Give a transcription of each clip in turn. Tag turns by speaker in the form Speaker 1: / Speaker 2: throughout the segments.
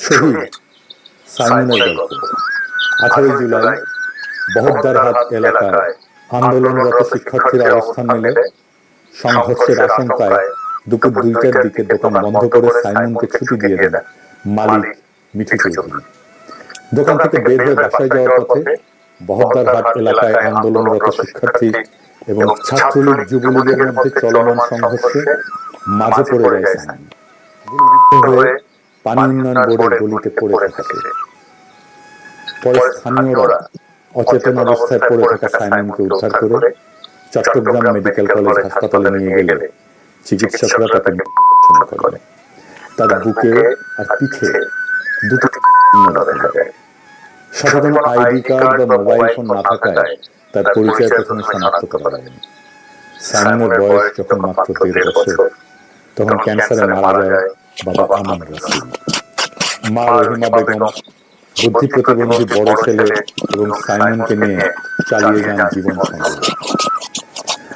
Speaker 1: শহীদ সাইমনের গল্প। 18 জুলাই বহদ্দারহাট এলাকায় আন্দোলনরত শিক্ষার্থীরা অবস্থান নিলে সংঘর্ষের আশঙ্কায় দুপুর 2টার দিকে দোকান বন্ধ করে সাইমনকে ছুটি দিয়ে দেন মালিক মিঠু চৌধুরী। দোকান থেকে বের হয়ে বাসায় যাওয়ার পথে বহদ্দারহাট এলাকায় আন্দোলনরত শিক্ষার্থী এবং ছাত্রলীগ যুবলীগের মধ্যে চলমান সংঘর্ষে মাঝে পড়ে যায় সাইমন। গুলিবিদ্ধ হয়ে পানি উন্নয়ন বোর্ডের গলিতে পড়ে থাকে। পরে স্থানীয়রা অচেতন অবস্থায় পড়ে থাকা সাইমনকে উদ্ধার করে চট্টগ্রাম মেডিকেল কলেজ হাসপাতালে নিয়ে গেলে চিকিৎসকরা তাকে করে। তার বুকে আর পিঠে দুটো সাথে কোনো আইডি কার্ড বা মোবাইল ফোন না থাকায় তার পরিচয় প্রথমে শনাক্ত করা যায়নি। সাইমনের বয়স যখন মাত্র 1.5 বছর, তখন ক্যান্সারে মারা যায় বাবা আমিন রাসুল। মা রহিমা বেগম বুদ্ধি প্রতিবন্ধী বড় ছেলে এবং সাইমনকে নিয়ে চালিয়ে যান জীবন সংগ্রাম।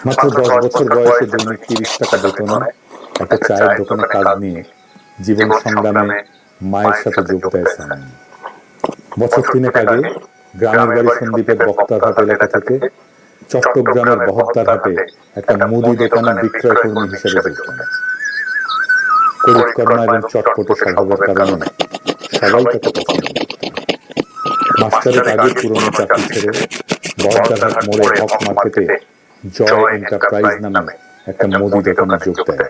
Speaker 1: মাত্র 10 বছর বয়সে দৈনিক 30 টাকা বেতনে একটা চায়ের দোকানে কাজ নিয়ে জীবন সংগ্রামে মায়ের সাথে যোগ দেয় সাইমন। বছর 3 আগে গ্রামের বাড়ি সন্দ্বীপের বক্তারহাট এলাকা থেকে চট্টগ্রামের বহদ্দারহাটে একটা মুদি দোকানে বিক্রয় কর্মী হিসেবে যোগ দেন। করিতকর্মা এবং চটপটে স্বভাবের কারণে সবাই তাকে পছন্দ করতেন। মাস্টারের আগে পুরনো চাকরি ছেড়ে বহদ্দারহাট মোড়ে হক মার্কেটে জয় এন্টারপ্রাইজ নামে একটা মুদি দোকানে যোগ দেয়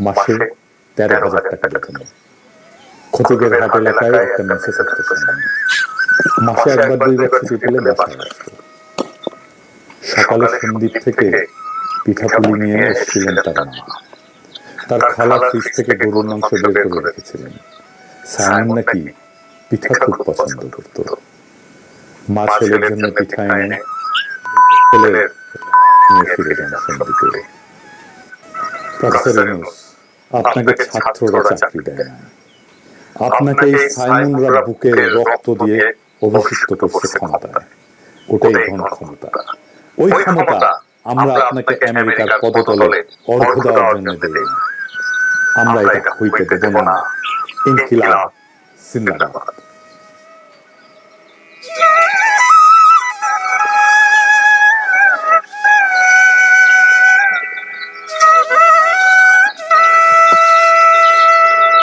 Speaker 1: মাসে 13,000 টাকা বেতনে। খতিকের হাট এলাকায় একটা মেসে থাকতে সাইমন। মাসে 1-2 বার ছুটি পেলে বাসায় আসত। সকালে সন্দ্বীপ থেকে পিঠাপুলি নিয়ে এসেছিলেন তার মা। তার খালা ফ্রিজ থেকে গরুর মাংস বের করে রেখেছিলেন। সাইমন নাকি পিঠা খুব পছন্দ করত। মা ছেলের জন্য পিঠা এনে নিয়ে ফিরে যান সন্দ্বীপে। প্রফেসর ইউনূস, আপনাকে ছাত্ররা চাকরি দেয় না, আপনাকে এই সাইমনরা বুকে রক্ত দিয়ে অভিষিক্ত করছে ক্ষমতায়। ওটাই ধন ক্ষমতা। ওই ক্ষমতা আমরা আপনাকে আমেরিকার পদতলে অর্ঘ্য দেওয়ার জন্য দেই না। আমরা এটা হইতে দেব না। ইনকিলাব জিন্দাবাদ।